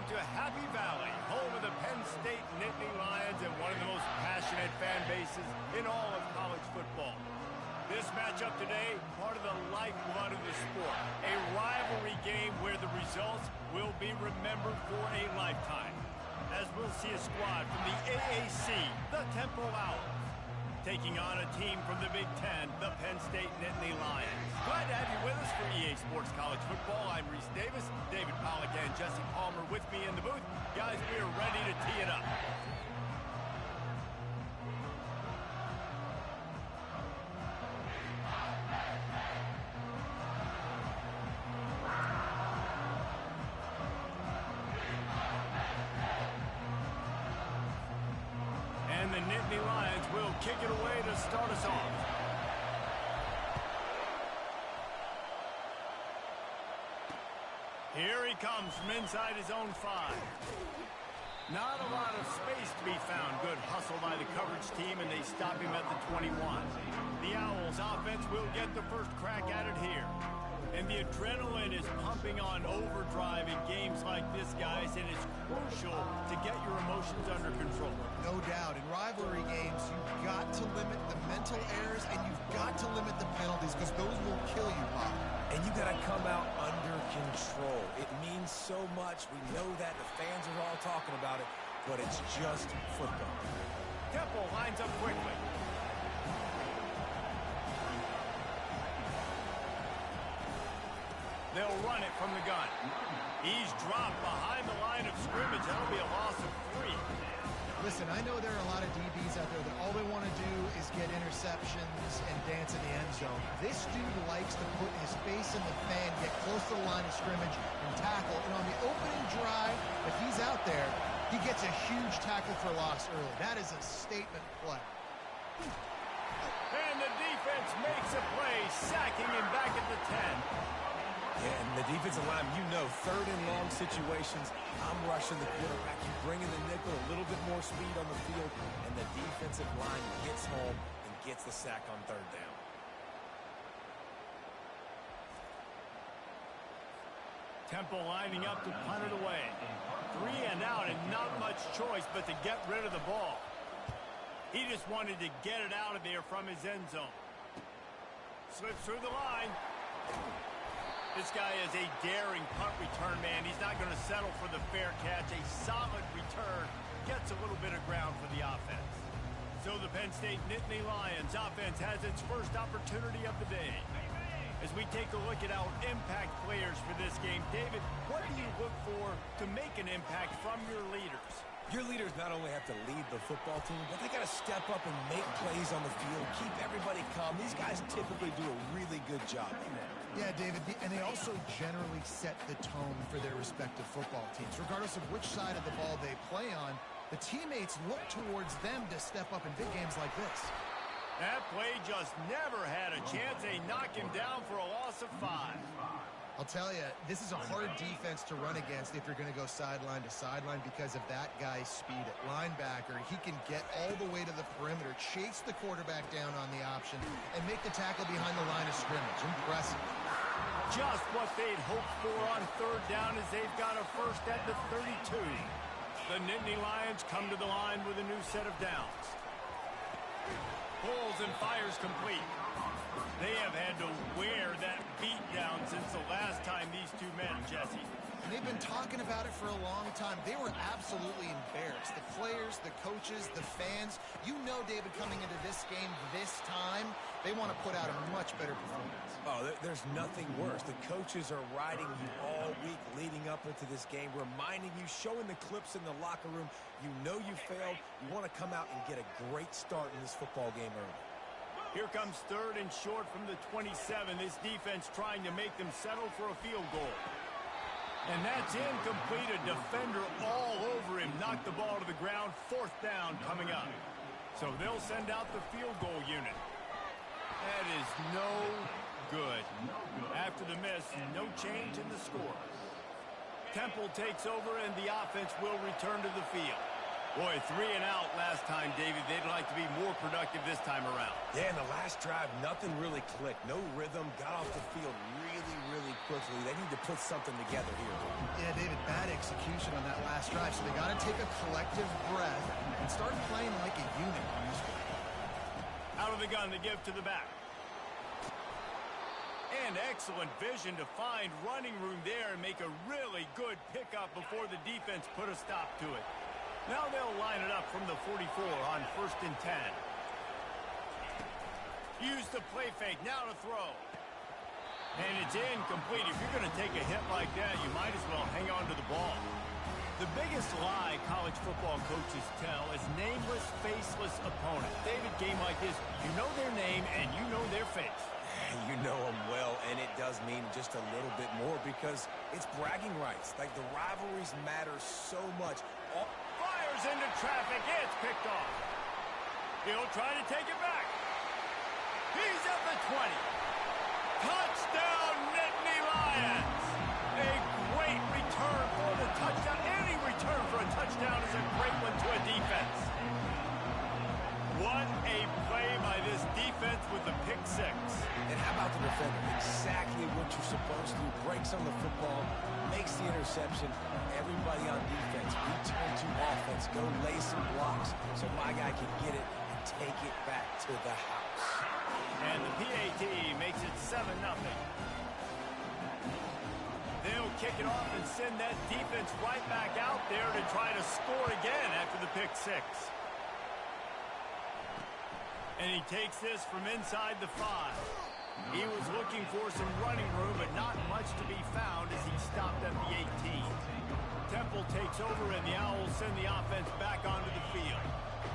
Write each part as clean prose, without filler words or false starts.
welcome to Happy Valley, home of the Penn State Nittany Lions and one of the most passionate fan bases in all of college football. This matchup today, part of the lifeblood of the sport, a rivalry game where the results will be remembered for a lifetime. As we'll see a squad from the AAC, the Temple Owls, taking on a team from the Big Ten, the Penn State Nittany Lions. Glad to have you with us for EA Sports College Football. I'm Reese Davis, David Pollack and Jesse Palmer with me in the booth. Guys, we are ready to tee it up. And the Nittany Lions will kick it away to start us off. Here he comes from inside his own 5. Not a lot of space to be found. Good hustle by the coverage team, and they stop him at the 21. The Owls offense will get the first crack at it here. And the adrenaline is pumping on overdrive in games like this, guys, and it's crucial to get your emotions under control. No doubt. In rivalry games, you've got to limit the mental errors, and you've got to limit the penalties, because those will kill you, Bob. And you got to come out under control. It means so much. We know that. The fans are all talking about it, but it's just football. Temple lines up quickly. They'll run it from the gun. He's dropped behind the line of scrimmage. That'll be a loss of 3. Listen, I know there are a lot of DBs out there that all they want to do is get interceptions and dance in the end zone. This dude likes to put his face in the fan, get close to the line of scrimmage, and tackle. And on the opening drive, if he's out there, he gets a huge tackle for loss early. That is a statement play. And the defense makes a play, sacking him back at the 10. Yeah, and the defensive line, you know, third and long situations, I'm rushing the quarterback. You bring in the nickel, a little bit more speed on the field, and the defensive line gets home and gets the sack on third down. Temple lining up to punt it away. 3 and out and not much choice but to get rid of the ball. He just wanted to get it out of there from his end zone. Slips through the line. This guy is a daring punt return man. He's not going to settle for the fair catch. A solid return gets a little bit of ground for the offense. So the Penn State Nittany Lions offense has its first opportunity of the day. As we take a look at our impact players for this game, David, what do you look for to make an impact from your leaders? Your leaders not only have to lead the football team, but they got to step up and make plays on the field, keep everybody calm. These guys typically do a really good job of that. Yeah, David, and they also generally set the tone for their respective football teams. Regardless of which side of the ball they play on, the teammates look towards them to step up in big games like this. That play just never had a chance. They knock him down for a loss of 5. I'll tell you, this is a hard defense to run against if you're going to go sideline to sideline because of that guy's speed at linebacker. He can get all the way to the perimeter, chase the quarterback down on the option, and make the tackle behind the line of scrimmage. Impressive. Just what they'd hoped for on third down as they've got a first at the 32. The Nittany Lions come to the line with a new set of downs. Pulls and fires complete. They have had to wear that beat down since the last time these two met, Jesse. And they've been talking about it for a long time. They were absolutely embarrassed. The players, the coaches, the fans. You know, David, coming into this game this time, they want to put out a much better performance. Oh, there's nothing worse. The coaches are riding you all week leading up into this game, reminding you, showing the clips in the locker room. You know you failed. You want to come out and get a great start in this football game early. Here comes third and short from the 27. This defense trying to make them settle for a field goal. And that's incomplete. A defender all over him. Knocked the ball to the ground. 4th down coming up. So they'll send out the field goal unit. That is no good. After the miss, no change in the score. Temple takes over and the offense will return to the field. Boy, 3 and out last time, David. They'd like to be more productive this time around. Yeah, in the last drive, nothing really clicked. No rhythm, got off the field really quickly. They need to put something together here. Yeah, David, bad execution on that last drive, so they got to take a collective breath and start playing like a unit on this one. Out of the gun to give to the back. And excellent vision to find running room there and make a really good pickup before the defense put a stop to it. Now they'll line it up from the 44 on 1st and 10. Use the play fake, now to throw. And it's incomplete. If you're going to take a hit like that, you might as well hang on to the ball. The biggest lie college football coaches tell is nameless, faceless opponents. David, game like this, you know their name and you know their face. You know them well, and it does mean just a little bit more because it's bragging rights. Like, the rivalries matter so much. Fires into traffic. It's picked off. He'll try to take it back. He's at the 20. Touchdown, Nittany Lions. A great return for the touchdown. Any return for a touchdown is a great one to a defense. What a play by this defense with the pick 6. And how about the defender? Exactly what you're supposed to. Breaks on the football, makes the interception. Everybody on defense, return to offense. Go lay some blocks so my guy can get it and take it back to the house. And the PAT makes it 7-0. They'll kick it off and send that defense right back out there to try to score again after the pick 6. And he takes this from inside the 5. He was looking for some running room, but not much to be found as he stopped at the 18. Temple takes over, and the Owls send the offense back onto the field.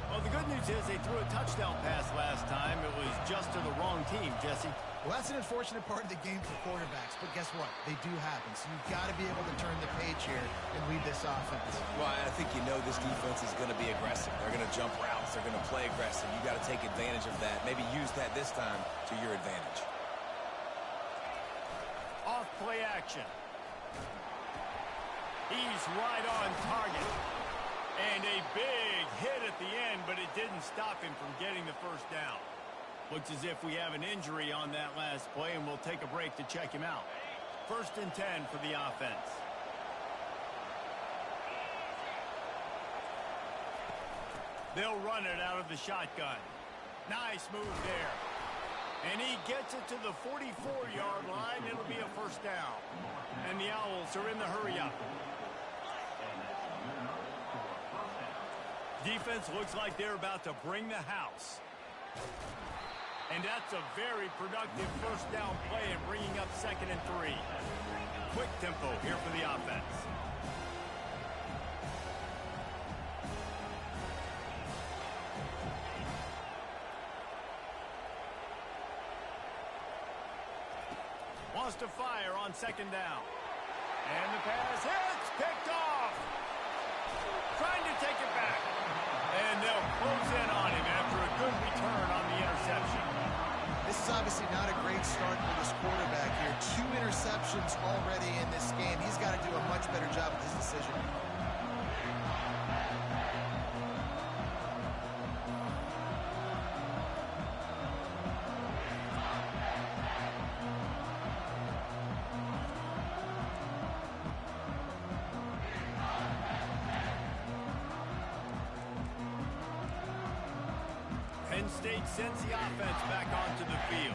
Well, the good news is they threw a touchdown pass last time. It was just to the wrong team, Jesse. Well, that's an unfortunate part of the game for quarterbacks, but guess what? They do happen, so you've got to be able to turn the page here and lead this offense. Well, I think you know this defense is going to be aggressive. They're going to jump routes. They're going to play aggressive. You got to take advantage of that. Maybe use that this time to your advantage. Off play action. He's right on target. And a big hit at the end, but it didn't stop him from getting the first down. Looks as if we have an injury on that last play, and we'll take a break to check him out. 1st and 10 for the offense. They'll run it out of the shotgun. Nice move there. And he gets it to the 44-yard line. It'll be a first down. And the Owls are in the hurry-up. Defense looks like they're about to bring the house. And that's a very productive first down play and bringing up 2nd and 3. Quick tempo here for the offense. Wants to fire on 2nd down. And the pass hits, picked off. Trying to take it back. And they'll close in on him after a good return on the interception. This is obviously not a great start for this quarterback here. 2 interceptions already in this game. He's got to do a much better job with his decision. Penn State sends the offense back onto the field.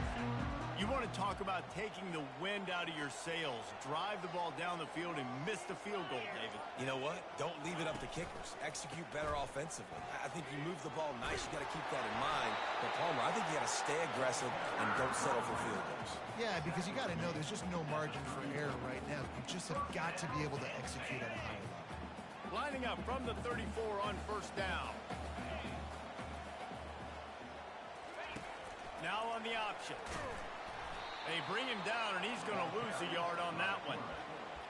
You want to talk about taking the wind out of your sails. Drive the ball down the field and miss the field goal, David. You know what? Don't leave it up to kickers. Execute better offensively. I think you move the ball nice. You got to keep that in mind. But, Palmer, I think you got to stay aggressive and don't settle for field goals. Yeah, because you got to know there's just no margin for error right now. You just have got to be able to execute at a high level. Lining up from the 34 on first down. Now on the option. They bring him down, and he's going to lose a yard on that one.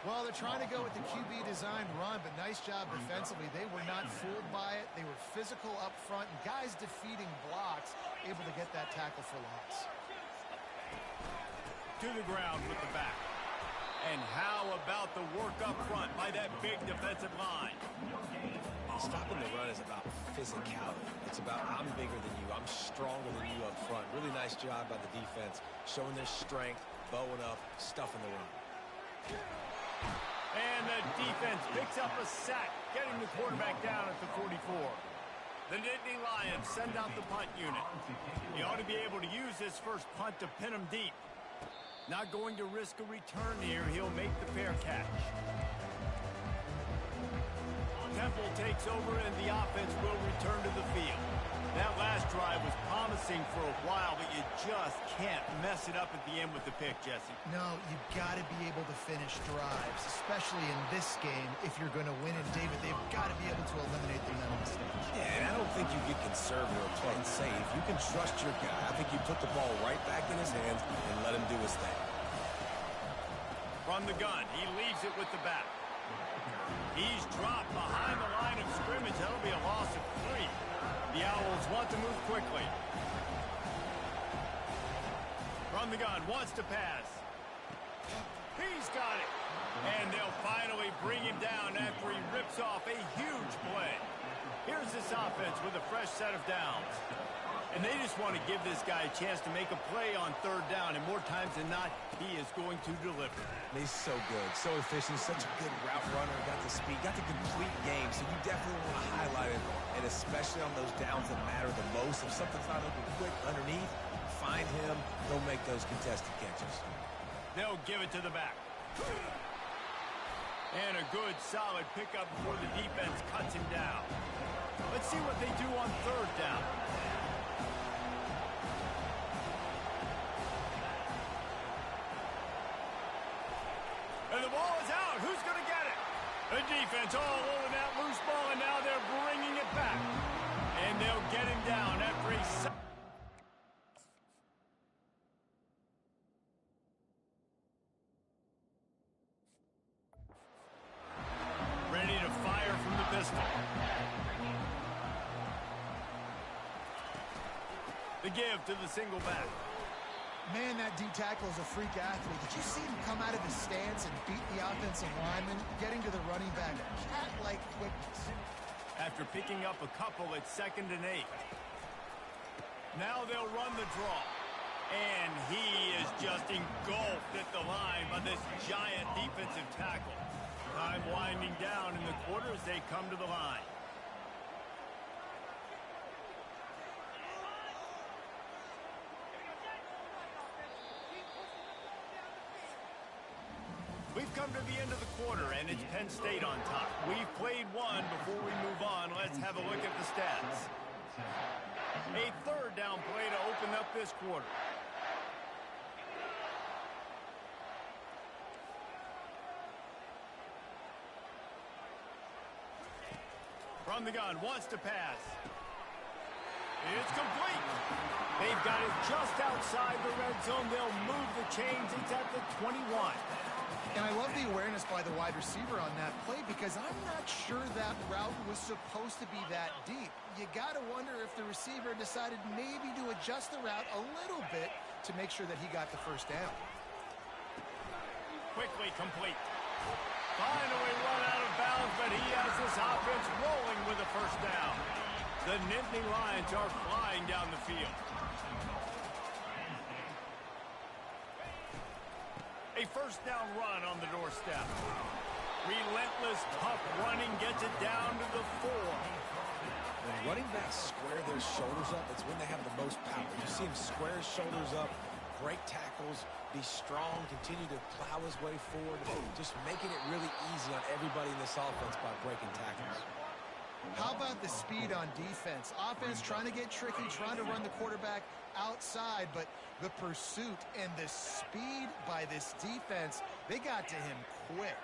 Well, they're trying to go with the QB design run, but nice job defensively. They were not fooled by it. They were physical up front, and guys defeating blocks, able to get that tackle for loss. To the ground with the back. And how about the work up front by that big defensive line? Stopping the run is about physicality. It's about I'm bigger than you. I'm stronger than you up front. Really nice job by the defense, showing their strength, bowing up, stuffing the run. And the defense picks up a sack, getting the quarterback down at the 44. The Nittany Lions send out the punt unit. He ought to be able to use this first punt to pin him deep. Not going to risk a return here. He'll make the fair catch. Temple takes over and the offense will return to the field. That last drive was promising for a while, but you just can't mess it up at the end with the pick, Jesse. No, you've got to be able to finish drives, especially in this game if you're going to win. And, David, they've got to be able to eliminate the mental mistakes. Yeah, and I don't think you get conservative or play it safe. You can trust your guy. I think you put the ball right back in his hands and let him do his thing. From the gun, he leaves it with the back. He's dropped behind the line of scrimmage. That'll be a loss of 3. The Owls want to move quickly. From the gun, wants to pass. He's got it. And they'll finally bring him down after he rips off a huge play. Here's this offense with a fresh set of downs. And they just want to give this guy a chance to make a play on third down, and more times than not, he is going to deliver. He's so good, so efficient, such a good route runner, got the speed, got the complete game, so you definitely want to highlight him, and especially on those downs that matter the most. If something's not open quick underneath, find him, go make those contested catches. They'll give it to the back. And a good, solid pickup before the defense cuts him down. Let's see what they do on third down. And the ball is out. Who's going to get it? The defense all over that loose ball, and now they're bringing it back. And they'll get him down after a... Ready to fire from the pistol. The give to the single back. Man, that D-tackle is a freak athlete. Did you see him come out of his stance and beat the offensive lineman, getting to the running back? Cat-like quickness. After picking up a couple, it's 2nd and 8. Now they'll run the draw. And he is just engulfed at the line by this giant defensive tackle. Time winding down in the quarter as they come to the line. We've come to the end of the quarter, and it's Penn State on top. We've played one. Before we move on, let's have a look at the stats. A third down play to open up this quarter. From the gun, wants to pass. It's complete. They've got it just outside the red zone. They'll move the chains. It's at the 21. And I love the awareness by the wide receiver on that play because I'm not sure that route was supposed to be that deep. You got to wonder if the receiver decided maybe to adjust the route a little bit to make sure that he got the first down. Quickly complete. Finally run out of bounds, but he has this offense rolling with a first down. The Nittany Lions are flying down the field. A first down run on the doorstep. Relentless, tough running gets it down to the 4. When running backs square their shoulders up, it's when they have the most power. You see him square his shoulders up, break tackles, be strong, continue to plow his way forward, just making it really easy on everybody in this offense by breaking tackles. How about the speed on defense? Offense trying to get tricky, trying to run the quarterback outside, but the pursuit and the speed by this defense, they got to him quick.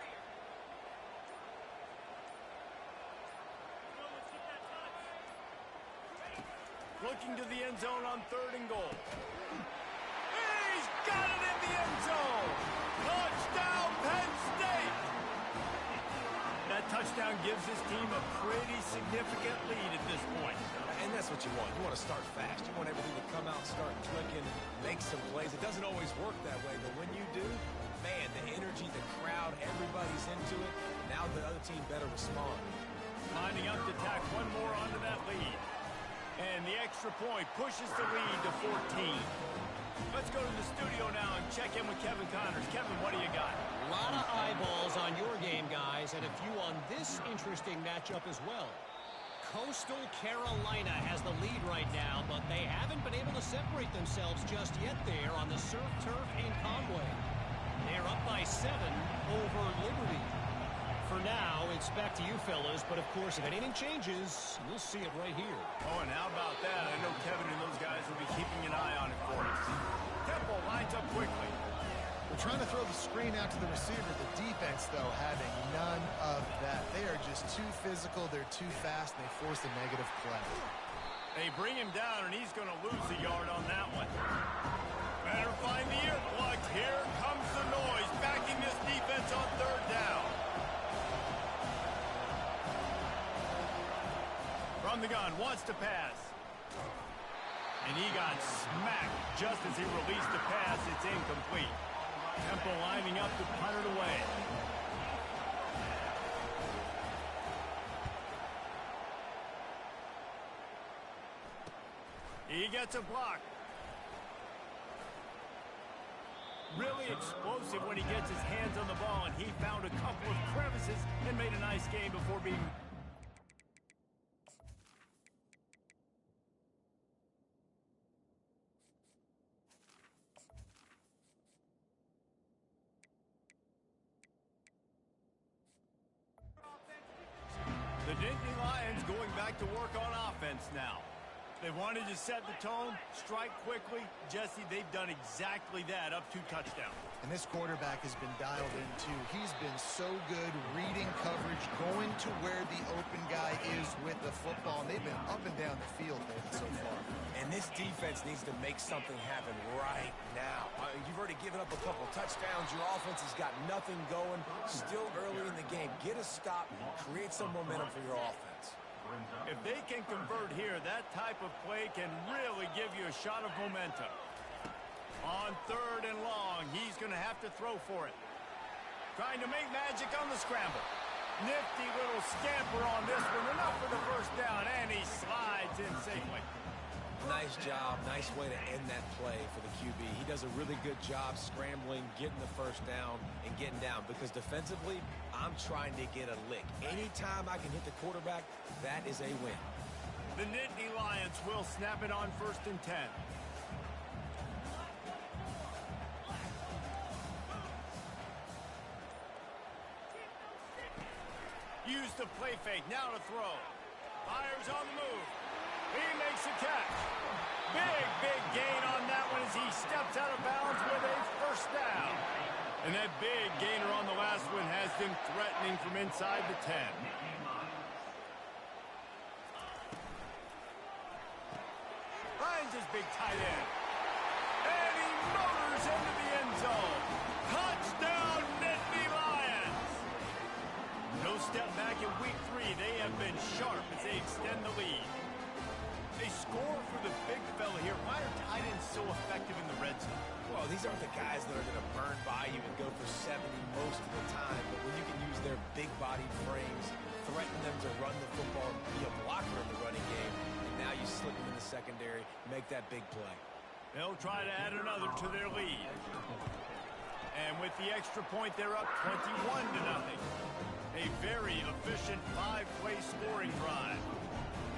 Looking to the end zone on 3rd and goal. He's got it in the end zone. Touchdown, Penn State. That touchdown gives his team a pretty significant lead at this point. And that's what you want. You want to start fast. You want everything to come out, start clicking, make some plays. It doesn't always work that way, but when you do, man, the energy, the crowd, everybody's into it. Now the other team better respond. Lining up to tack one more onto that lead. And the extra point pushes the lead to 14. Let's go to the studio now and check in with Kevin Connors. Kevin, what do you got? A lot of eyeballs on your game, guys, and a few on this interesting matchup as well. Coastal Carolina has the lead right now, but they haven't been able to separate themselves just yet there on the surf turf in Conway. They're up by 7 over Liberty. For now, it's back to you fellas, but of course, if anything changes, you'll see it right here. Oh, and how about that? I know Kevin and those guys will be keeping an eye on it for us. Temple lines up quickly. We're trying to throw the screen out to the receiver. The defense, though, having none of that. They are just too physical. They're too fast, and they force a negative play. They bring him down, and he's going to lose a yard on that one. Better find the earplugs. Here comes the noise, backing this defense on third down. From the gun, wants to pass. And he got smacked just as he released the pass. It's incomplete. Temple lining up to punt it away. He gets a block. Really explosive when he gets his hands on the ball, and he found a couple of crevices and made a nice game before being... The Nittany Lions going back to work on offense now. They wanted to set the tone, strike quickly. Jesse, they've done exactly that, up 2 touchdowns. And this quarterback has been dialed in, too. He's been so good reading coverage, going to where the open guy is with the football. And they've been up and down the field, David, so far. And this defense needs to make something happen right now. You've already given up a couple touchdowns. Your offense has got nothing going. Still early in the game. Get a stop. Create some momentum for your offense. If they can convert here, that type of play can really give you a shot of momentum. On third and long, he's going to have to throw for it. Trying to make magic on the scramble. Nifty little scamper on this one. Enough for the first down, and he slides in safely. Nice job. Nice way to end that play for the QB. He does a really good job scrambling, getting the first down, and getting down. Because defensively, I'm trying to get a lick. Anytime I can hit the quarterback, that is a win. The Nittany Lions will snap it on 1st and 10. Use the play fake. Now to throw. Fires on the move. He makes a catch. Big gain on that one as he steps out of bounds with a first down. And that big gainer on the last one has them threatening from inside the 10. Finds his big tight end. And he motors into the end zone. Touchdown, Nittany Lions. No step back in week 3. They have been sharp as they extend the lead. They score for the big fella here. Why are tight ends so effective in the red zone? Well, these aren't the guys that are going to burn by you and go for 70 most of the time, but when you can use their big-bodied frames, threaten them to run the football, and be a blocker in the running game, and now you slip them in the secondary, make that big play. They'll try to add another to their lead. And with the extra point, they're up 21-0. A very efficient 5-play scoring drive.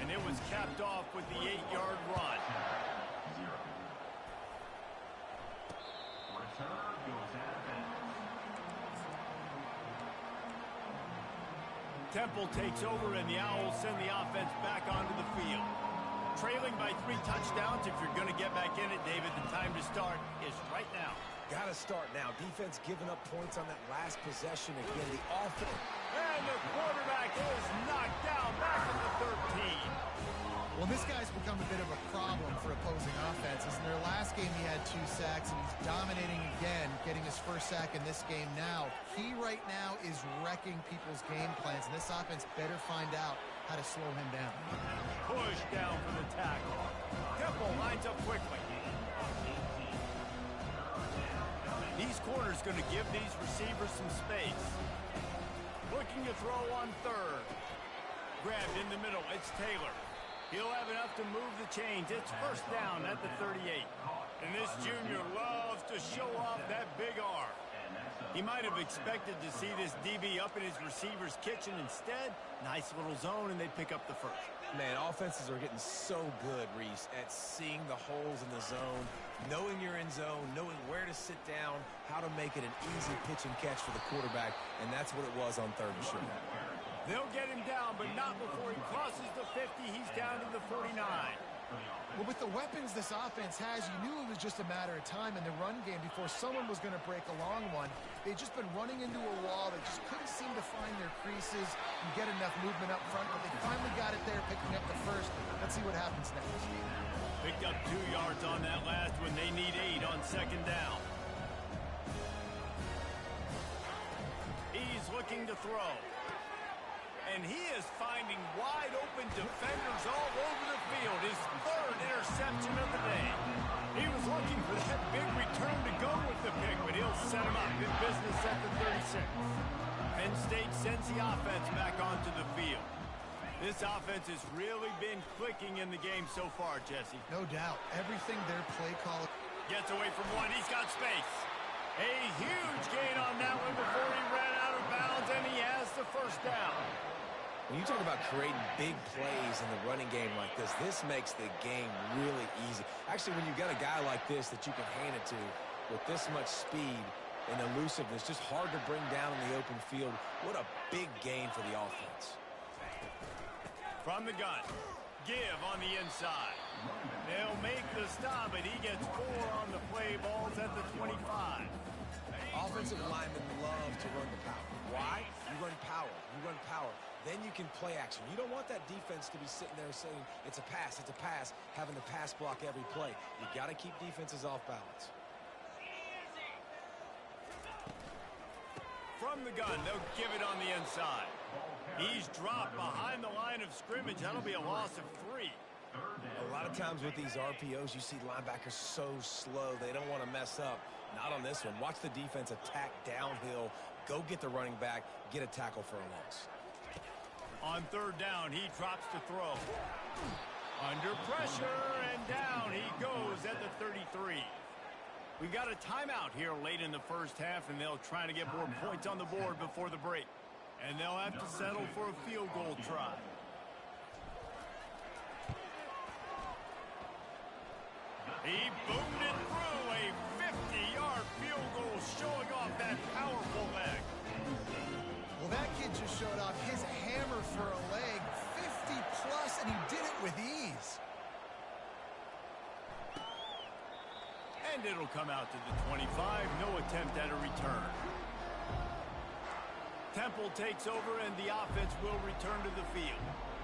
And it was capped off with the 8-yard run. Temple takes over, and the Owls send the offense back onto the field. Trailing by 3 touchdowns. If you're going to get back in it, David, the time to start is right now. Got to start now. Defense giving up points on that last possession. Again, the offense. And the quarterback is knocked down back at the 13. Well, this guy's become a bit of a problem for opposing offenses. In their last game, he had 2 sacks, and he's dominating again, getting his first sack in this game now. He right now is wrecking people's game plans, and this offense better find out how to slow him down. Push down for the tackle. Temple lines up quickly. These corners going to give these receivers some space. Looking to throw on third. grabbed in the middle. It's Taylor. He'll have enough to move the chains. It's first down at the 38. And this junior loves to show off that big arm. He might have expected to see this DB up in his receiver's kitchen. Instead, nice little zone, and they pick up the first. Man, offenses are getting so good, Reese, at seeing the holes in the zone, knowing you're in zone, knowing where to sit down, how to make it an easy pitch and catch for the quarterback, and that's what it was on 3rd and short. They'll get him down, but not before he crosses the 50. He's down to the 49. Well, with the weapons this offense has, you knew it was just a matter of time in the run game before someone was going to break a long one. They'd just been running into a wall. They just couldn't seem to find their creases and get enough movement up front, but they finally got it there, picking up the first. Let's see what happens next. Picked up 2 yards on that last one. They need 8 on 2nd down. He's looking to throw. And he is finding wide-open defenders all over the field. His 3rd interception of the day. He was looking for that big return to go with the pick, but he'll set him up in business at the 36. Penn State sends the offense back onto the field. This offense has really been clicking in the game so far, Jesse. No doubt. Everything their play call. Gets away from one. He's got space. A huge gain on that one before he ran out of bounds, and he has the first down. When you talk about creating big plays in the running game like this makes the game really easy. Actually, when you've got a guy like this that you can hand it to with this much speed and elusiveness, just hard to bring down in the open field. What a big gain for the offense. From the gun, give on the inside. They'll make the stop, and he gets 4 on the play. Balls at the 25. Offensive linemen love to run the power. Why? You run power. You run power. Then you can play action. You don't want that defense to be sitting there saying, it's a pass, having to pass block every play. You got to keep defenses off balance. From the gun, they'll give it on the inside. He's dropped behind the line of scrimmage. That'll be a loss of 3. A lot of times with these RPOs, you see linebackers so slow. They don't want to mess up. Not on this one. Watch the defense attack downhill. Go get the running back. Get a tackle for a loss. On 3rd down, he drops to throw. Under pressure, and down he goes at the 33. We got a timeout here late in the first half, and they'll try to get more points on the board before the break. And they'll have to settle for a field goal try. He boomed it through a 50-yard field goal, showing off that powerful leg. Well, that kid just showed off his hammer for a leg, 50-plus, and he did it with ease. And it'll come out to the 25. No attempt at a return. Temple takes over, and the offense will return to the field.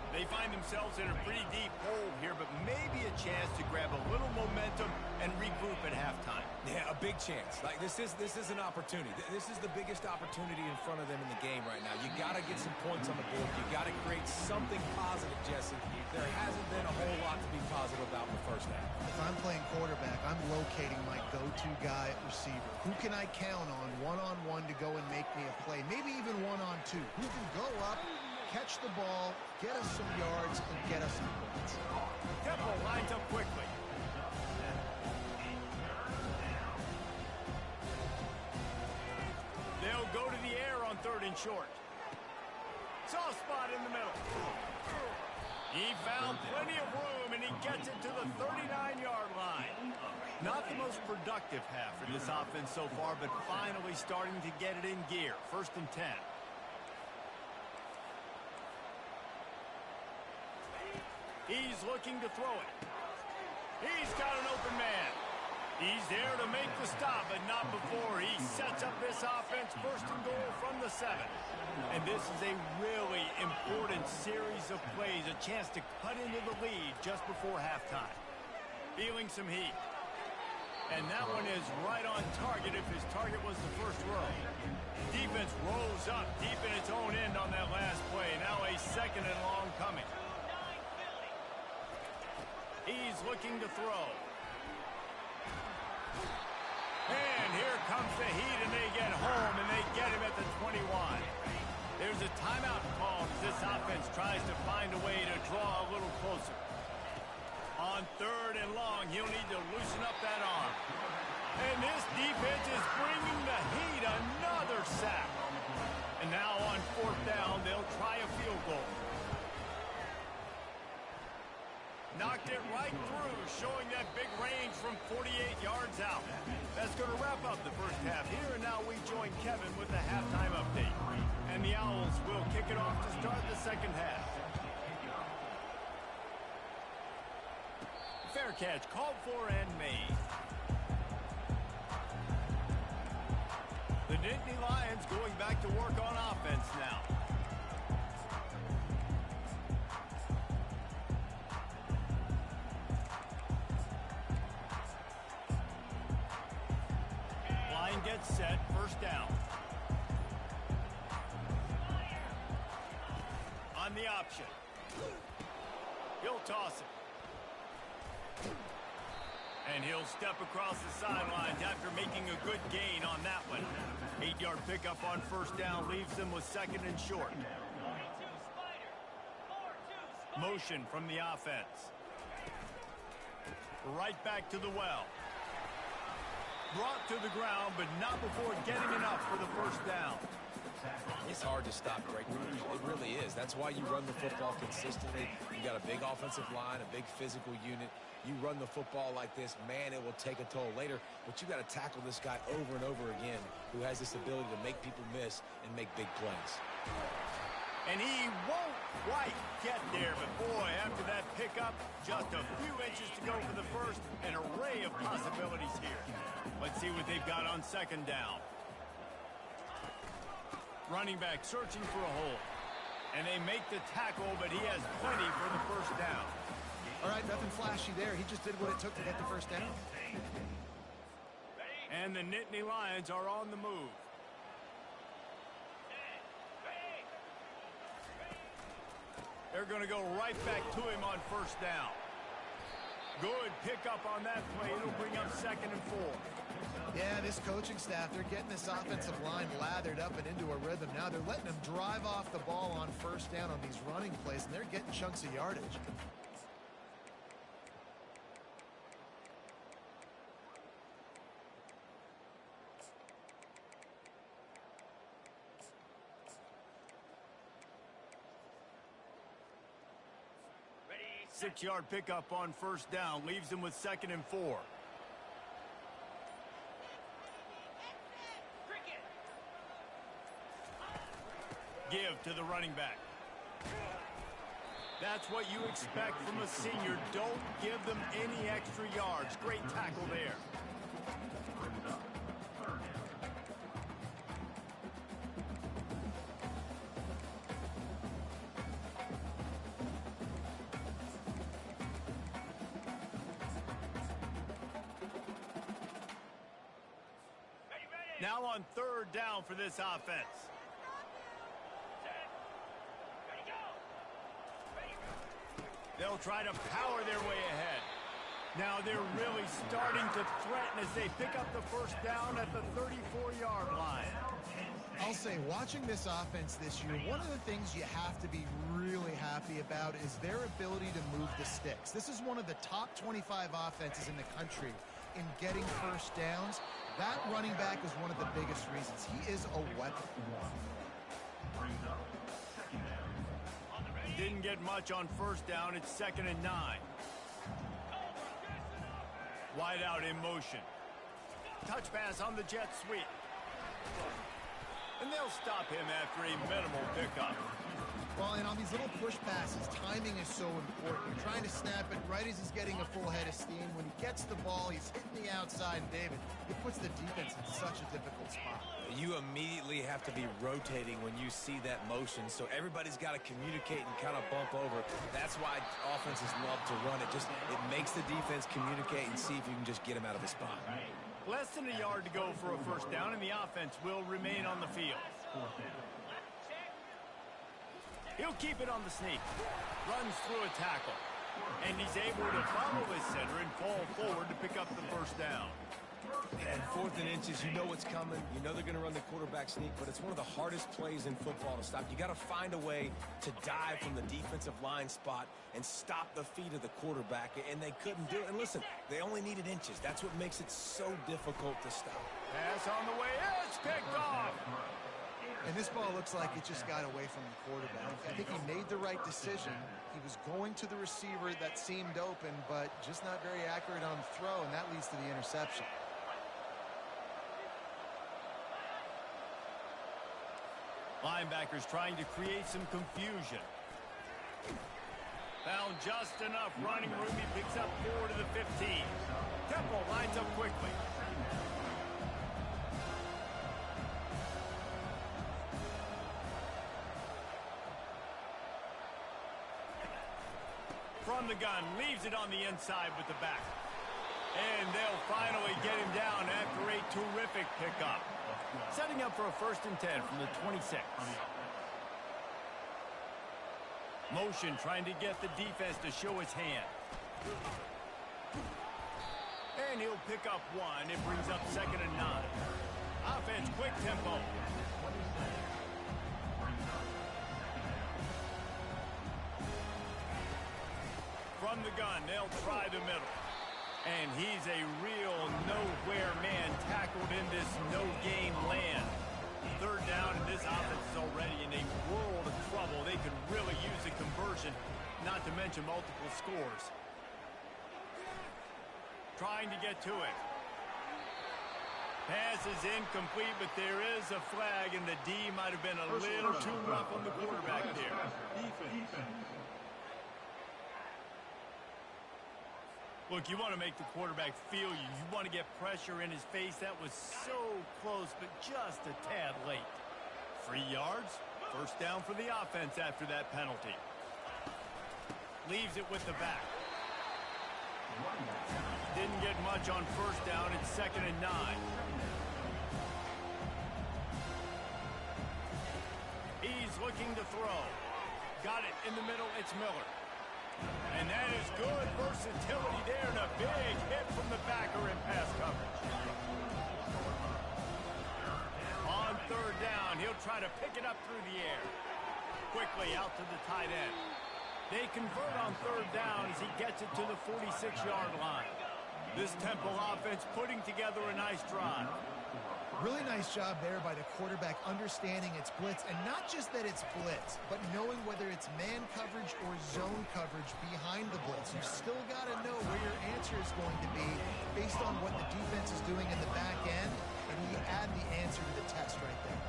They find themselves in a pretty deep hole here, but maybe a chance to grab a little momentum and regroup at halftime. Yeah, a big chance. Like this is an opportunity. This is the biggest opportunity in front of them in the game right now. You got to get some points on the board. You got to create something positive, Jesse. There hasn't been a whole lot to be positive about in the first half. If I'm playing quarterback, I'm locating my go-to guy at receiver. Who can I count on one-on-one to go and make me a play? Maybe even one-on-two. Who can go up, catch the ball, get us some yards, and get us some points. Temple lines up quickly. They'll go to the air on 3rd and short. Soft spot in the middle. He found plenty of room, and he gets it to the 39-yard line. Not the most productive half for this offense so far, but finally starting to get it in gear. 1st and 10. He's looking to throw it. He's got an open man. He's there to make the stop, but not before he sets up this offense. 1st and goal from the 7. And this is a really important series of plays, a chance to cut into the lead just before halftime. Feeling some heat. And that one is right on target if his target was the first row. Defense rolls up deep in its own end on that last play. Now a 2nd and long coming. He's looking to throw. And here comes the heat, and they get home, and they get him at the 21. There's a timeout called as this offense tries to find a way to draw a little closer. On 3rd and long, he'll need to loosen up that arm. And this defense is bringing the heat. Another sack. And now on 4th down, they'll try a field goal. Knocked it right through, showing that big range from 48 yards out. That's going to wrap up the first half here, and now we join Kevin with the halftime update. And the Owls will kick it off to start the second half. Fair catch called for and made. The Nittany Lions going back to work on offense now. Line gets set, first down. On the option. He'll toss it. And he'll step across the sidelines after making a good gain on that one. 8-yard pickup on first down leaves them with 2nd and short. Motion from the offense. Right back to the well. Brought to the ground, but not before getting enough for the first down. It's hard to stop great runners. It really is. That's why you run the football consistently. You got a big offensive line, a big physical unit. You run the football like this, man, it will take a toll later. But you got to tackle this guy over and over again who has this ability to make people miss and make big plays. And he won't quite get there, but boy, after that pickup, just a few inches to go for the first. An array of possibilities here. Let's see what they've got on 2nd down. Running back searching for a hole. And they make the tackle, but he has plenty for the first down. All right, nothing flashy there. He just did what it took to get the first down. And the Nittany Lions are on the move. They're going to go right back to him on first down. Good pickup on that play. It'll bring up 2nd and 4. Yeah, this coaching staff, they're getting this offensive line lathered up and into a rhythm. Now they're letting them drive off the ball on first down on these running plays, and they're getting chunks of yardage. Ready, 6-yard pickup on first down leaves them with 2nd and 4. Give to the running back. That's what you expect from a senior. Don't give them any extra yards. Great tackle there. Now on 3rd down for this offense. They'll try to power their way ahead. Now they're really starting to threaten as they pick up the first down at the 34-yard line. I'll say, watching this offense this year, one of the things you have to be really happy about is their ability to move the sticks. This is one of the top 25 offenses in the country in getting first downs. That running back is one of the biggest reasons. He is a weapon. Didn't get much on first down. It's 2nd and 9. Wide out in motion. Touch pass on the jet sweep. And they'll stop him after a minimal pickup. Well, and on these little push passes, timing is so important. You're trying to snap it right as he's getting a full head of steam. When he gets the ball, he's hitting the outside. And David, it puts the defense in such a difficult spot. You immediately have to be rotating when you see that motion, so everybody's got to communicate and kind of bump over. That's why offenses love to run it. It makes the defense communicate and see if you can just get him out of his spot. Less than a yard to go for a first down, and the offense will remain on the field. He'll keep it on the sneak. Runs through a tackle. And he's able to follow his center and fall forward to pick up the first down. And 4th and inches, you know what's coming. You know they're going to run the quarterback sneak, but it's one of the hardest plays in football to stop. You got to find a way to dive from the defensive line spot and stop the feet of the quarterback, and they couldn't do it. And listen, they only needed inches. That's what makes it so difficult to stop. Pass on the way. It's picked off. And this ball looks like it just got away from the quarterback. I think he made the right decision. He was going to the receiver that seemed open, but just not very accurate on the throw, and that leads to the interception. Linebackers trying to create some confusion. Found just enough running room. He picks up 4 to the 15. Temple lines up quickly. From the gun, leaves it on the inside with the back. And they'll finally get him down after a terrific pickup. Setting up for a 1st and 10 from the 26. Motion trying to get the defense to show his hand. And he'll pick up 1. It brings up 2nd and 9. Offense, quick tempo. From the gun, they'll try the middle. And he's a real nowhere man tackled in this no-game land. 3rd down, and this offense is already in a world of trouble. They could really use a conversion, not to mention multiple scores. Trying to get to it. Pass is incomplete, but there is a flag, and the D might have been a little too rough on the quarterback there. Look, you want to make the quarterback feel you. You want to get pressure in his face. That was so close, but just a tad late. 3 yards. 1st down for the offense after that penalty. Leaves it with the back. Didn't get much on 1st down. It's 2nd and 9. He's looking to throw. Got it in the middle. It's Miller. And that is good versatility there, and a big hit from the backer in pass coverage. On 3rd down, he'll try to pick it up through the air. Quickly out to the tight end. They convert on 3rd down as he gets it to the 46-yard line. This Temple offense putting together a nice drive. Really nice job there by the quarterback understanding it's blitz, and not just that it's blitz, but knowing whether it's man coverage or zone coverage behind the blitz. You still got to know where your answer is going to be based on what the defense is doing in the back end, and you add the answer to the test right there.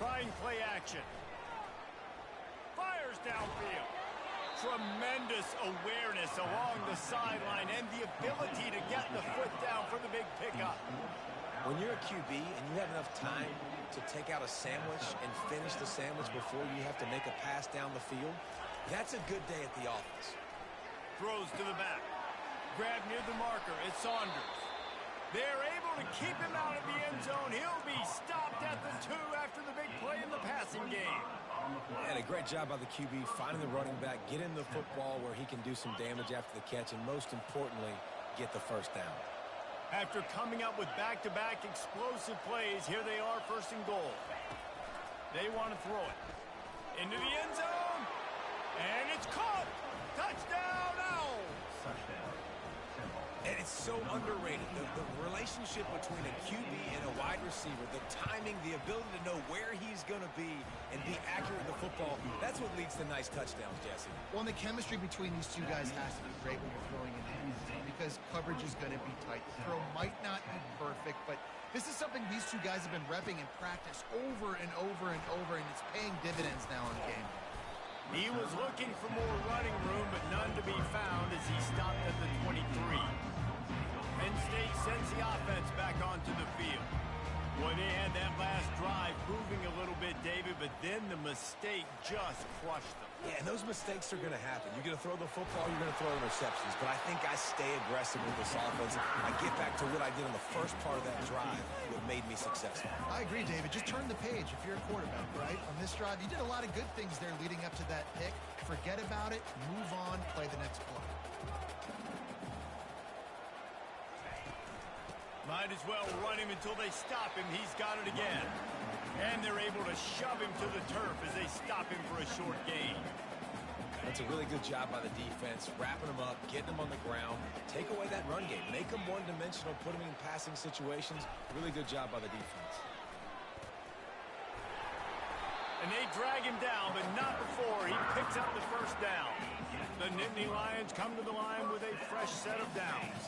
Trying play action. Fires downfield. Tremendous awareness along the sideline and the ability to get the foot down for the big pickup. When you're a QB and you have enough time to take out a sandwich and finish the sandwich before you have to make a pass down the field, that's a good day at the office. Throws to the back. Grab near the marker. It's Saunders. They're able to keep him out of the end zone. He'll be stopped at the 2 after the big play in the passing game. And a great job by the QB finding the running back, get in the football where he can do some damage after the catch, and most importantly, get the 1st down. After coming up with back-to-back explosive plays, here they are, 1st and goal. They want to throw it. Into the end zone. And it's caught. Touchdown, Owls. And it's so underrated. The relationship between a QB and a wide receiver, the timing, the ability to know where he's going to be and be accurate in the football, that's what leads to nice touchdowns, Jesse. Well, and the chemistry between these two guys has to be great when you're throwing in the end zone because coverage is going to be tight. The throw might not be perfect, but this is something these two guys have been repping in practice over and over and over, and it's paying dividends now in game. He was looking for more running room, but none to be found as he stopped at the 23. Penn State sends the offense back onto the field. Boy, they had that last drive moving a little bit, David, but then the mistake just crushed them. Yeah, and those mistakes are going to happen. You're going to throw the football, you're going to throw interceptions, but I think I stay aggressive with this offense. I get back to what I did on the first part of that drive, what made me successful. I agree, David. Just turn the page if you're a quarterback, right? On this drive, you did a lot of good things there leading up to that pick. Forget about it, move on, play the next play. Might as well run him until they stop him. He's got it again. And they're able to shove him to the turf as they stop him for a short gain. That's a really good job by the defense, wrapping them up, getting them on the ground. Take away that run game. Make them one-dimensional, put them in passing situations. Really good job by the defense. And they drag him down, but not before he picks up the first down. The Nittany Lions come to the line with a fresh set of downs.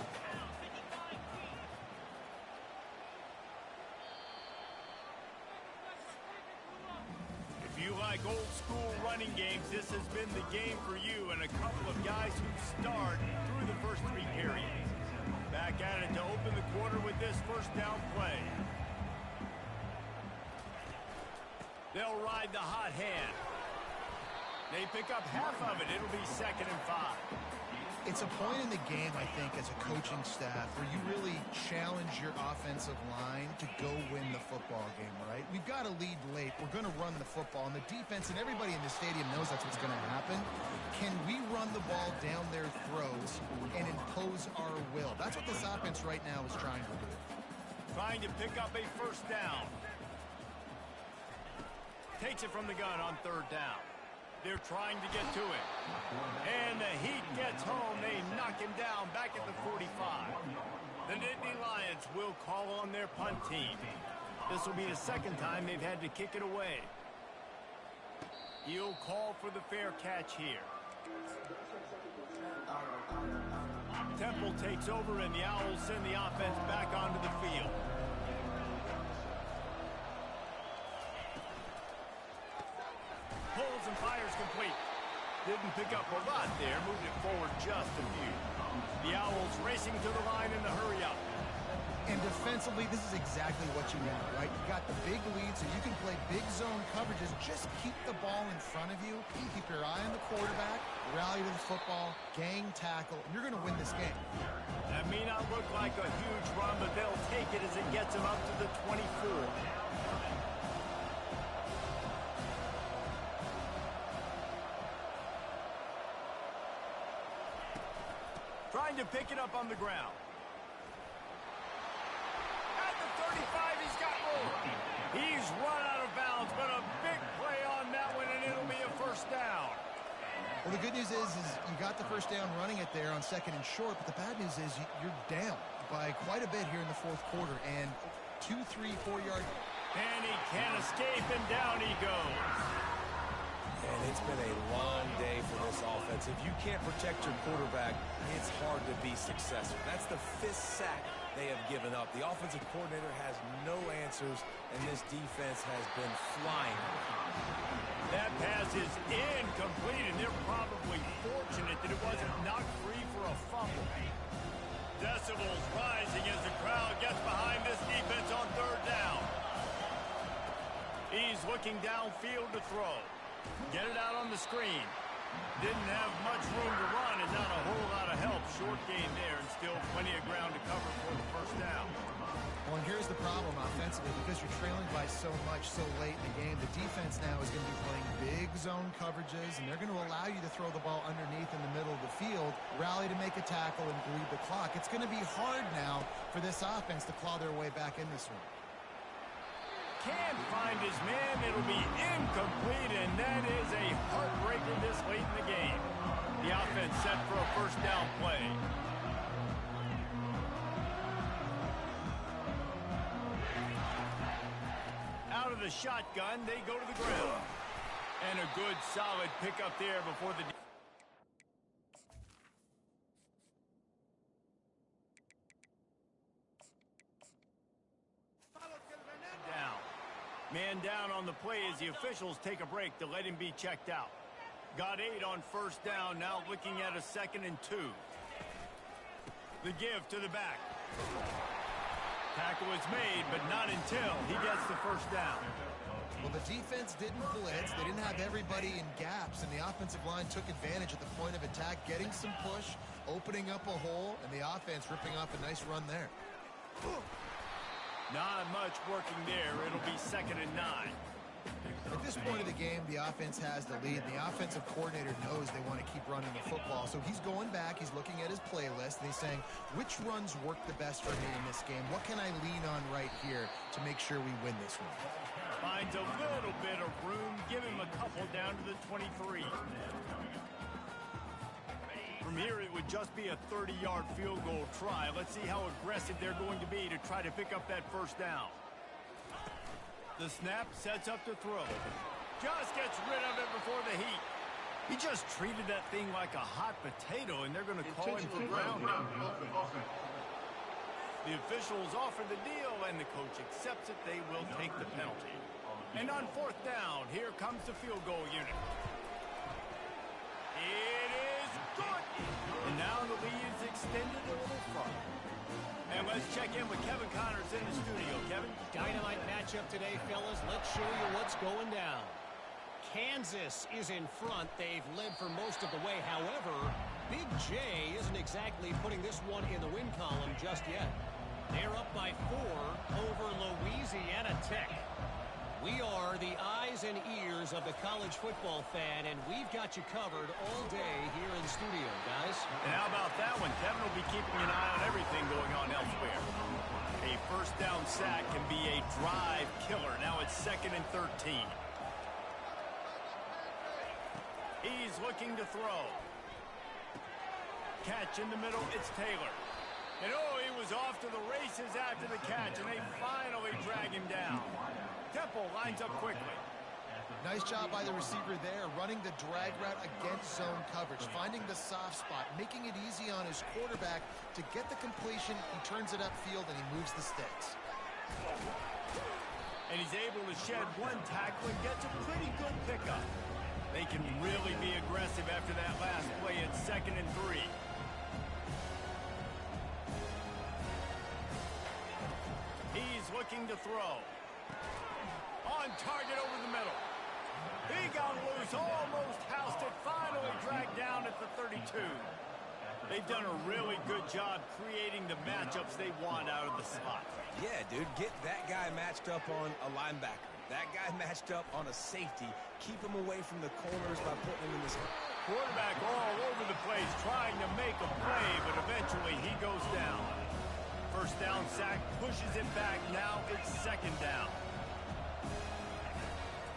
If you like old school running games, this has been the game for you and a couple of guys who start through the first 3 periods. Back at it to open the quarter with this first down play. They'll ride the hot hand. They pick up half of it. It'll be 2nd and 5. It's a point in the game, I think, as a coaching staff where you really challenge your offensive line to go win the football game, right? We've got to lead late. We're going to run the football, and the defense and everybody in the stadium knows that's what's going to happen. Can we run the ball down their throats and impose our will? That's what this offense right now is trying to do. Trying to pick up a first down. Takes it from the gun on 3rd down. They're trying to get to it. And the heat gets home. They knock him down back at the 45. The Nittany Lions will call on their punt team. This will be the 2nd time they've had to kick it away. He'll call for the fair catch here. Temple takes over, and the Owls send the offense back onto the field. Pulls and fires complete. Didn't pick up a lot there. Moved it forward just a few. The Owls racing to the line in the hurry up. And defensively, this is exactly what you want, right? You got the big lead, so you can play big zone coverages. Just keep the ball in front of you. Keep your eye on the quarterback. Rally to the football. Gang tackle. And you're going to win this game. That may not look like a huge run, but they'll take it as it gets them up to the 24. Trying to pick it up on the ground. At the 35, he's got more. He's run out of bounds, but a big play on that one, and it'll be a first down. Well, the good news is you got the first down running it there on 2nd and short, but the bad news is you're down by quite a bit here in the 4th quarter, and 2, 3, 4 yard. And he can't escape, and down he goes. And it's been a long day for this offense. If you can't protect your quarterback, it's hard to be successful. That's the 5th sack they have given up. The offensive coordinator has no answers, and this defense has been flying. That pass is incomplete, and they're probably fortunate that it wasn't knocked free for a fumble. Decibels rising as the crowd gets behind this defense on 3rd down. He's looking downfield to throw. Get it out on the screen. Didn't have much room to run and not a whole lot of help. Short gain there and still plenty of ground to cover for the first down. Well, and here's the problem offensively. Because you're trailing by so much so late in the game, the defense now is going to be playing big zone coverages, and they're going to allow you to throw the ball underneath in the middle of the field, rally to make a tackle, and bleed the clock. It's going to be hard now for this offense to claw their way back in this one. Can't find his man. It'll be incomplete, and that is a heartbreaker this late in the game. The offense set for a first down play. Out of the shotgun, they go to the ground. And a good, solid pickup there before the... Man down on the play as the officials take a break to let him be checked out. Got 8 on first down, now looking at a 2nd and 2. The give to the back. Tackle is made, but not until he gets the first down. Well, the defense didn't blitz. They didn't have everybody in gaps, and the offensive line took advantage at the point of attack, getting some push, opening up a hole, and the offense ripping off a nice run there. Not much working there. It'll be 2nd and 9. At this point of the game, the offense has the lead. The offensive coordinator knows they want to keep running the football. So he's going back, he's looking at his playlist, and he's saying, which runs work the best for me in this game? What can I lean on right here to make sure we win this one? Finds a little bit of room. Give him a couple down to the 23. From here, it would just be a 30-yard field goal try. Let's see how aggressive they're going to be to try to pick up that first down. The snap sets up to throw. Just gets rid of it before the heat. He just treated that thing like a hot potato, and they're going to call him for grounding. The officials offer the deal, and the coach accepts it. They will take the penalty. And on fourth down, here comes the field goal unit. It is good. And now the lead is extended a little farther. And let's check in with Kevin Connors in the studio. Kevin? Dynamite matchup today, fellas. Let's show you what's going down. Kansas is in front. They've led for most of the way. However, Big J isn't exactly putting this one in the win column just yet. They're up by 4 over Louisiana Tech. We are the eyes and ears of the college football fan, and we've got you covered all day here in studio, guys. And how about that one? Kevin will be keeping an eye on everything going on elsewhere. A first down sack can be a drive killer. Now it's 2nd and 13. He's looking to throw. Catch in the middle, it's Taylor. And he was off to the races after the catch, and they finally drag him down. Temple lines up quickly. Nice job by the receiver there, running the drag route against zone coverage, finding the soft spot, making it easy on his quarterback to get the completion. He turns it upfield, and he moves the sticks. And he's able to shed one tackle and gets a pretty good pickup. They can really be aggressive after that last play at 2nd and 3. He's looking to throw. On target over the middle. He got loose, almost housed it, finally dragged down at the 32. They've done a really good job creating the matchups they want out of the slot. Yeah, dude, get that guy matched up on a linebacker. That guy matched up on a safety. Keep him away from the corners by putting him in this. Quarterback all over the place trying to make a play, but eventually he goes down. First down sack pushes it back. Now it's 2nd down.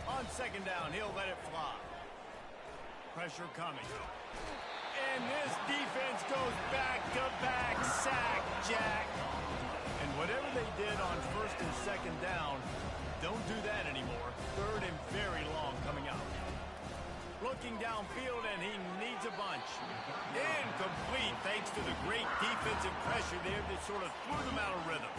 On 2nd down, he'll let it fly. Pressure coming. And this defense goes back-to-back sack, Jack. And whatever they did on 1st and 2nd down, don't do that anymore. 3rd and very long coming up. Looking downfield, and he needs a bunch. Incomplete, thanks to the great defensive pressure there that sort of threw them out of rhythm.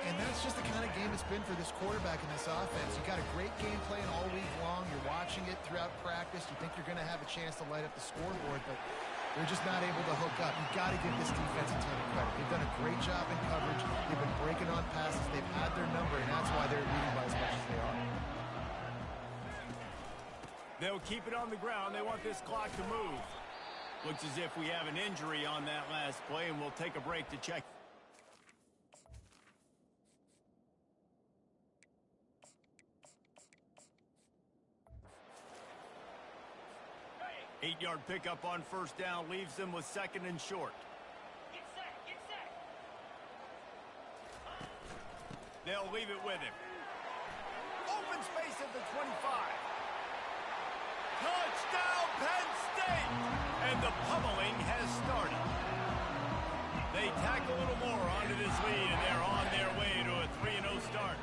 And that's just the kind of game it's been for this quarterback in this offense. You got a great game plan all week long. You're watching it throughout practice. You think you're going to have a chance to light up the scoreboard, but they're just not able to hook up. You've got to give this defense a ton of credit. They've done a great job in coverage. They've been breaking on passes. They've had their number, and that's why they're leading by as much as they are. They'll keep it on the ground. They want this clock to move. Looks as if we have an injury on that last play, and we'll take a break to check. Eight-yard pickup on first down leaves them with 2nd and short. Get set, get set. They'll leave it with him. Open space at the 25. Touchdown, Penn State! And the pummeling has started. They tack a little more onto this lead, and they're on their way to a 3-0 start.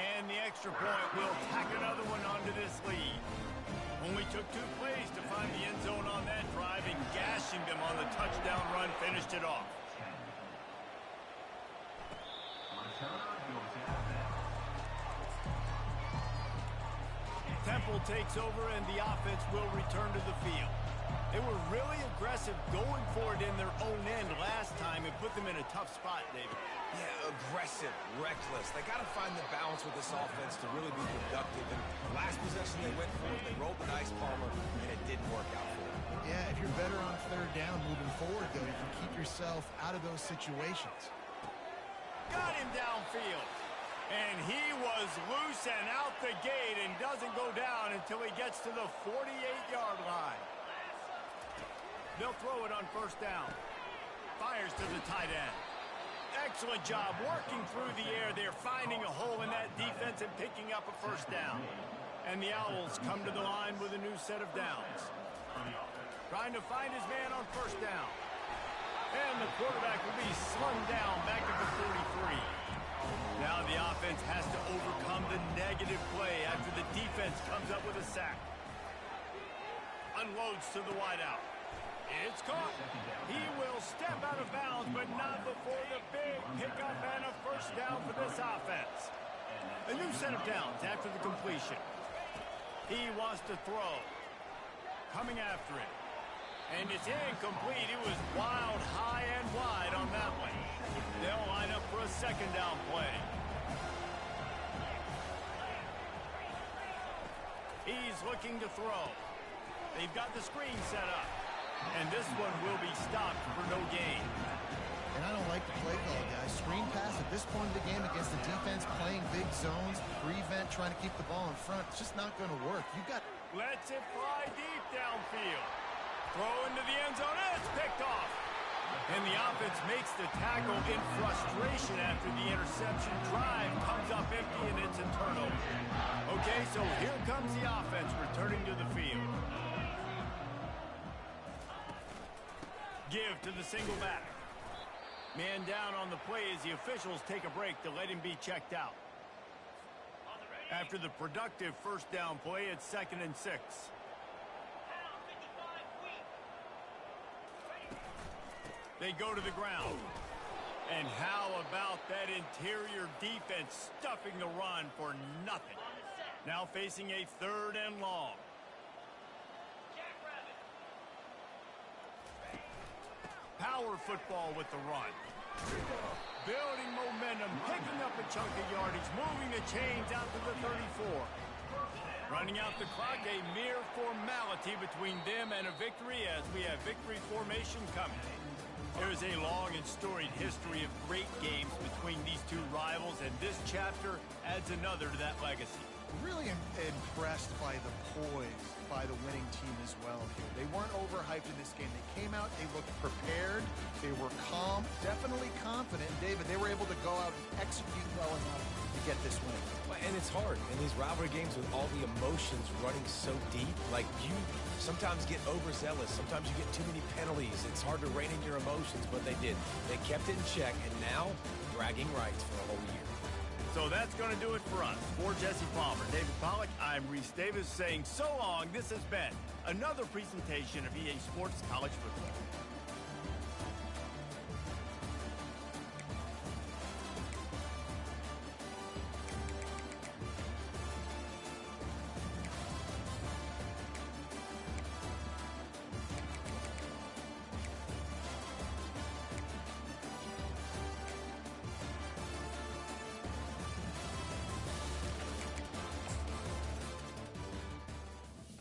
And the extra point will tack another one onto this lead. Only took 2 plays to find the end zone on that drive, and gashing them on the touchdown run finished it off. Temple takes over, and the offense will return to the field. They were really aggressive going for it in their own end last time and put them in a tough spot, David. Yeah, aggressive, reckless. They got to find the balance with this offense to really be productive. And last possession they went for it, they rolled the dice, Palmer, and it didn't work out for them. Yeah, if you're better on 3rd down moving forward, though, you can keep yourself out of those situations. Got him downfield. And he was loose and out the gate and doesn't go down until he gets to the 48-yard line. They'll throw it on first down. Fires to the tight end. Excellent job working through the air there, finding a hole in that defense and picking up a first down. And the Owls come to the line with a new set of downs. Trying to find his man on first down. And the quarterback will be slung down back at the 43. Now the offense has to overcome the negative play after the defense comes up with a sack. Unloads to the wideout. It's caught. He will step out of bounds, but not before the big pickup and a first down for this offense. A new set of downs after the completion. He wants to throw. Coming after it. And it's incomplete. He was wild, high, and wide on that one. They'll line up for a second down play. He's looking to throw. They've got the screen set up. And this one will be stopped for no gain. And I don't like the play call, guys. Screen pass at this point of the game against the defense playing big zones, prevent, trying to keep the ball in front. It's just not going to work. You got... Lets it fly deep downfield. Throw into the end zone, and it's picked off. And the offense makes the tackle in frustration after the interception. Drive comes up empty, and it's a turnover. Okay, so here comes the offense returning to the field. Give to the single back. Man down on the play as the officials take a break to let him be checked out. After the productive first down play, it's 2nd and 6. They go to the ground. And how about that interior defense stuffing the run for nothing? Now facing a 3rd and long. Power football with the run. Building momentum, picking up a chunk of yardage, moving the chains out to the 34. Running out the clock, a mere formality between them and a victory as we have victory formation coming. There's a long and storied history of great games between these two rivals, and this chapter adds another to that legacy. Really impressed by the poise by the winning team as well here. They weren't overhyped in this game. They came out, they looked prepared, they were calm, definitely confident. David, they were able to go out and execute well enough to get this win. And it's hard in these rivalry games with all the emotions running so deep. Like, you sometimes get overzealous. Sometimes you get too many penalties. It's hard to rein in your emotions, but they did. They kept it in check, and now bragging rights for a whole year. So that's going to do it for us. For Jesse Palmer, David Pollack, I'm Reese Davis saying so long. This has been another presentation of EA Sports College Football.